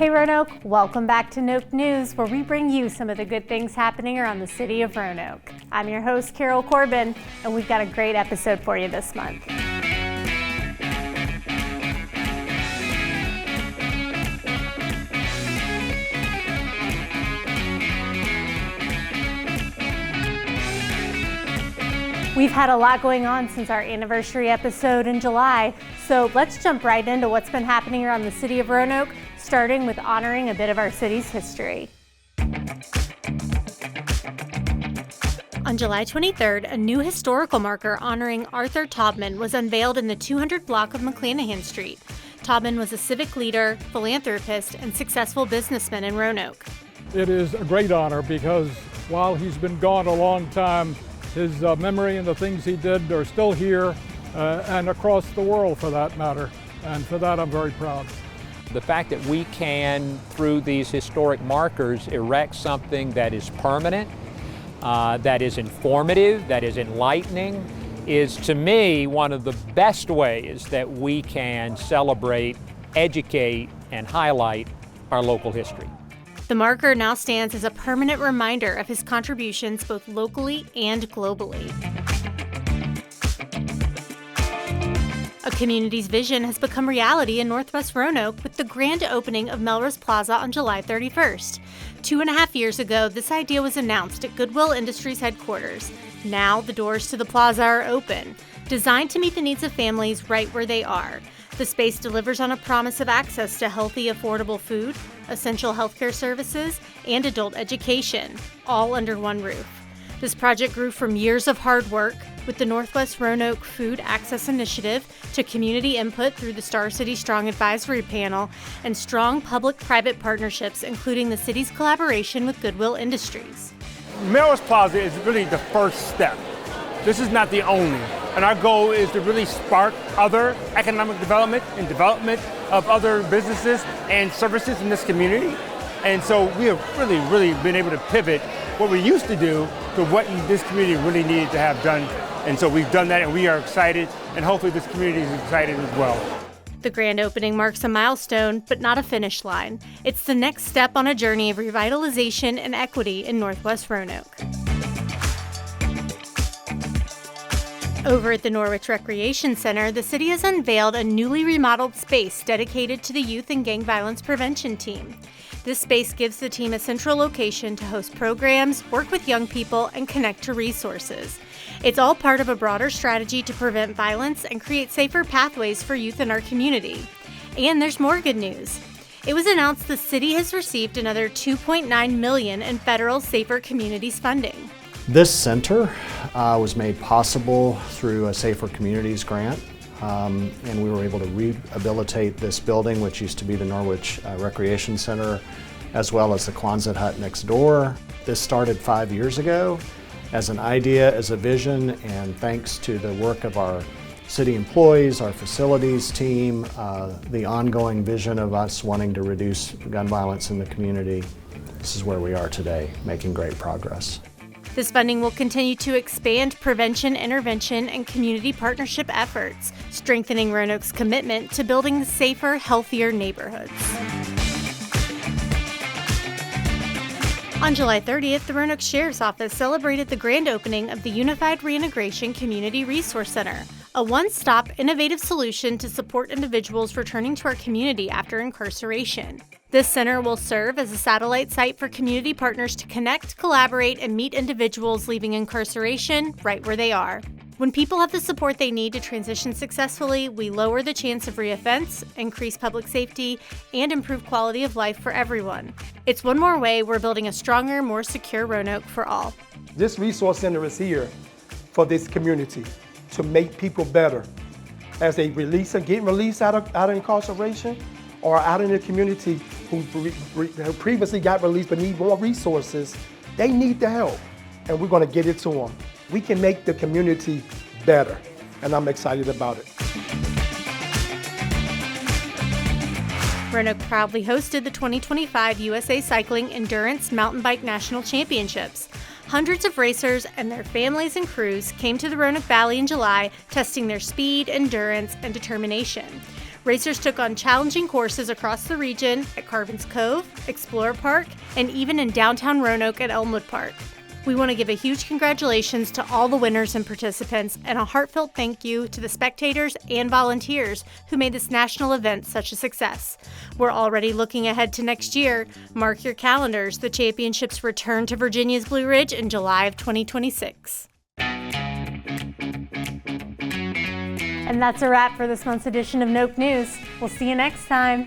Hey Roanoke, welcome back to Noke News, where we bring you some of the good things happening around the city of Roanoke. I'm your host, Carol Corbin, and we've got a great episode for you this month. We've had a lot going on since our anniversary episode in July, so let's jump right into what's been happening around the city of Roanoke, starting with honoring a bit of our city's history. On July 23rd, a new historical marker honoring Arthur Taubman was unveiled in the 200 block of McClanahan Street. Taubman was a civic leader, philanthropist, and successful businessman in Roanoke. It is a great honor because while he's been gone a long time, his memory and the things he did are still here and across the world for that matter. And for that, I'm very proud. The fact that we can, through these historic markers, erect something that is permanent, that is informative, that is enlightening, is to me one of the best ways that we can celebrate, educate, and highlight our local history. The marker now stands as a permanent reminder of his contributions both locally and globally. A community's vision has become reality in Northwest Roanoke with the grand opening of Melrose Plaza on July 31st. 2.5 years ago, this idea was announced at Goodwill Industries headquarters. Now, the doors to the plaza are open, designed to meet the needs of families right where they are. The space delivers on a promise of access to healthy, affordable food, essential healthcare services, and adult education, all under one roof. This project grew from years of hard work with the Northwest Roanoke Food Access Initiative to community input through the Star City Strong Advisory Panel and strong public-private partnerships, including the city's collaboration with Goodwill Industries. Melrose Plaza is really the first step. This is not the only. And our goal is to really spark other economic development and development of other businesses and services in this community. And so we have really been able to pivot what we used to do to what this community really needed to have done. And so we've done that and we are excited, and hopefully this community is excited as well. The grand opening marks a milestone, but not a finish line. It's the next step on a journey of revitalization and equity in Northwest Roanoke. Over at the Norwich Recreation Center, the city has unveiled a newly remodeled space dedicated to the Youth and Gang Violence Prevention Team. This space gives the team a central location to host programs, work with young people, and connect to resources. It's all part of a broader strategy to prevent violence and create safer pathways for youth in our community. And there's more good news. It was announced the city has received another $2.9 million in federal Safer Communities funding. This center was made possible through a Safer Communities grant, and we were able to rehabilitate this building, which used to be the Norwich Recreation Center, as well as the Quonset hut next door. This started 5 years ago as an idea, as a vision, and thanks to the work of our city employees, our facilities team, the ongoing vision of us wanting to reduce gun violence in the community, this is where we are today, making great progress. This funding will continue to expand prevention, intervention, and community partnership efforts, strengthening Roanoke's commitment to building safer, healthier neighborhoods. On July 30th, the Roanoke Sheriff's Office celebrated the grand opening of the Unified Reintegration Community Resource Center, a one-stop, innovative solution to support individuals returning to our community after incarceration. This center will serve as a satellite site for community partners to connect, collaborate, and meet individuals leaving incarceration right where they are. When people have the support they need to transition successfully, we lower the chance of reoffense, increase public safety, and improve quality of life for everyone. It's one more way we're building a stronger, more secure Roanoke for all. This resource center is here for this community to make people better as they get released out of incarceration or out in the community who previously got released but need more resources. They need the help, and we're going to get it to them. We can make the community better, and I'm excited about it. Roanoke proudly hosted the 2025 USA Cycling Endurance Mountain Bike National Championships. Hundreds of racers and their families and crews came to the Roanoke Valley in July, testing their speed, endurance, and determination. Racers took on challenging courses across the region at Carbons Cove, Explorer Park, and even in downtown Roanoke at Elmwood Park. We want to give a huge congratulations to all the winners and participants, and a heartfelt thank you to the spectators and volunteers who made this national event such a success. We're already looking ahead to next year. Mark your calendars. The championships return to Virginia's Blue Ridge in July of 2026. And that's a wrap for this month's edition of Noke News. We'll see you next time.